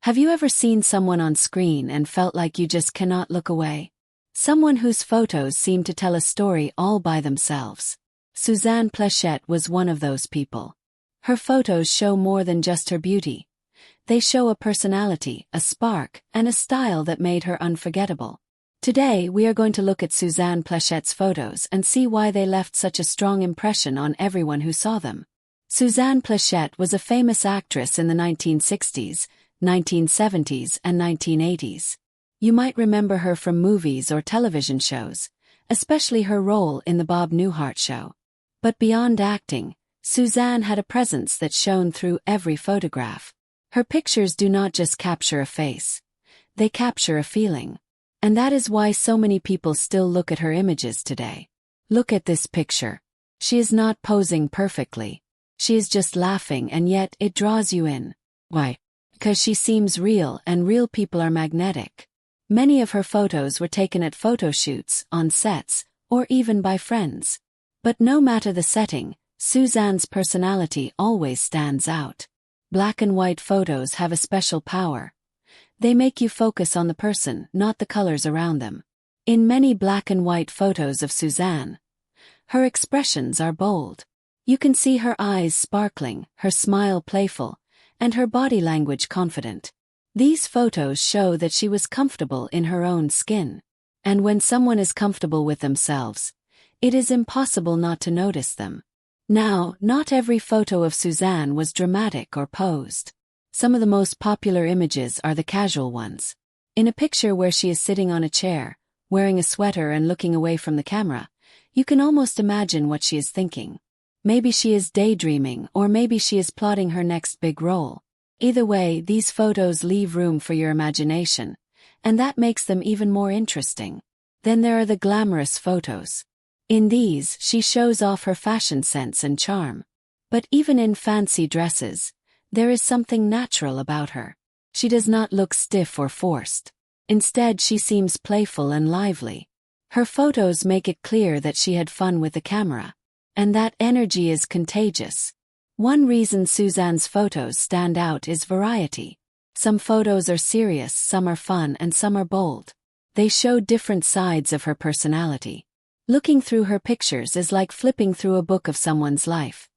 Have you ever seen someone on screen and felt like you just cannot look away? Someone whose photos seem to tell a story all by themselves. Suzanne Pleshette was one of those people. Her photos show more than just her beauty. They show a personality, a spark, and a style that made her unforgettable. Today we are going to look at Suzanne Plechette's photos and see why they left such a strong impression on everyone who saw them. Suzanne Pleshette was a famous actress in the 1960s, 1970s, and 1980s. You might remember her from movies or television shows, especially her role in The Bob Newhart Show. But beyond acting, Suzanne had a presence that shone through every photograph. Her pictures do not just capture a face. They capture a feeling. And that is why so many people still look at her images today. Look at this picture. She is not posing perfectly. She is just laughing, and yet it draws you in. Why? Because she seems real, and real people are magnetic. Many of her photos were taken at photo shoots, on sets, or even by friends. But no matter the setting, Suzanne's personality always stands out. Black and white photos have a special power. They make you focus on the person, not the colors around them. In many black and white photos of Suzanne, her expressions are bold. You can see her eyes sparkling, her smile playful, and her body language confident. These photos show that she was comfortable in her own skin. And when someone is comfortable with themselves, it is impossible not to notice them. Now, not every photo of Suzanne was dramatic or posed. Some of the most popular images are the casual ones. In a picture where she is sitting on a chair, wearing a sweater and looking away from the camera, you can almost imagine what she is thinking. Maybe she is daydreaming, or maybe she is plotting her next big role. Either way, these photos leave room for your imagination, and that makes them even more interesting. Then there are the glamorous photos. In these, she shows off her fashion sense and charm. But even in fancy dresses, there is something natural about her. She does not look stiff or forced. Instead, she seems playful and lively. Her photos make it clear that she had fun with the camera. And that energy is contagious. One reason Suzanne's photos stand out is variety. Some photos are serious, some are fun, and some are bold. They show different sides of her personality. Looking through her pictures is like flipping through a book of someone's life.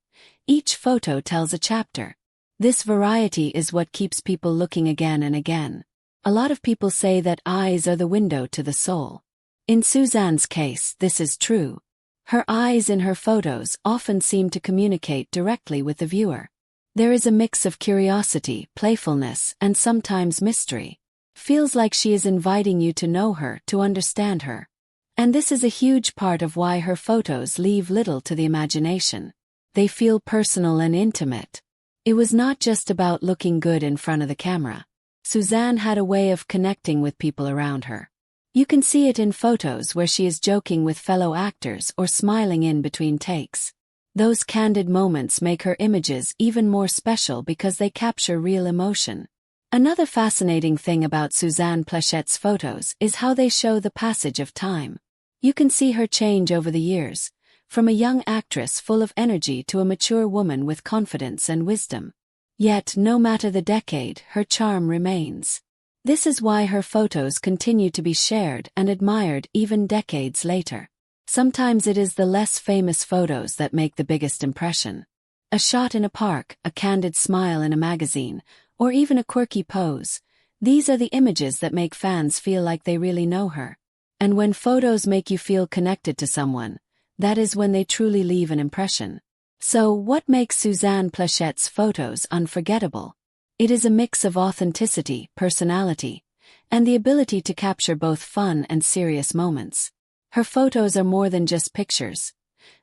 Each photo tells a chapter. This variety is what keeps people looking again and again. A lot of people say that eyes are the window to the soul. In Suzanne's case, this is true. Her eyes in her photos often seem to communicate directly with the viewer. There is a mix of curiosity, playfulness, and sometimes mystery. Feels like she is inviting you to know her, to understand her. And this is a huge part of why her photos leave little to the imagination. They feel personal and intimate. It was not just about looking good in front of the camera. Suzanne had a way of connecting with people around her. You can see it in photos where she is joking with fellow actors or smiling in between takes. Those candid moments make her images even more special because they capture real emotion. Another fascinating thing about Suzanne Plechette's photos is how they show the passage of time. You can see her change over the years, from a young actress full of energy to a mature woman with confidence and wisdom. Yet, no matter the decade, her charm remains. This is why her photos continue to be shared and admired even decades later. Sometimes it is the less famous photos that make the biggest impression. A shot in a park, a candid smile in a magazine, or even a quirky pose. These are the images that make fans feel like they really know her. And when photos make you feel connected to someone, that is when they truly leave an impression. So, what makes Suzanne Plechette's photos unforgettable? It is a mix of authenticity, personality, and the ability to capture both fun and serious moments. Her photos are more than just pictures.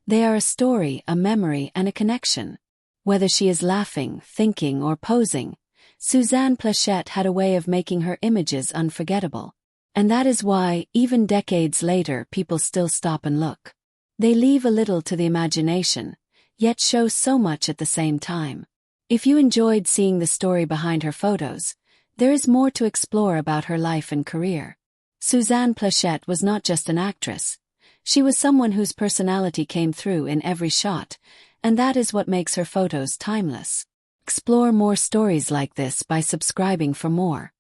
They are a story, a memory, and a connection. Whether she is laughing, thinking, or posing, Suzanne Pleshette had a way of making her images unforgettable. And that is why, even decades later, people still stop and look. They leave a little to the imagination, yet show so much at the same time. If you enjoyed seeing the story behind her photos, there is more to explore about her life and career. Suzanne Pleshette was not just an actress. She was someone whose personality came through in every shot, and that is what makes her photos timeless. Explore more stories like this by subscribing for more.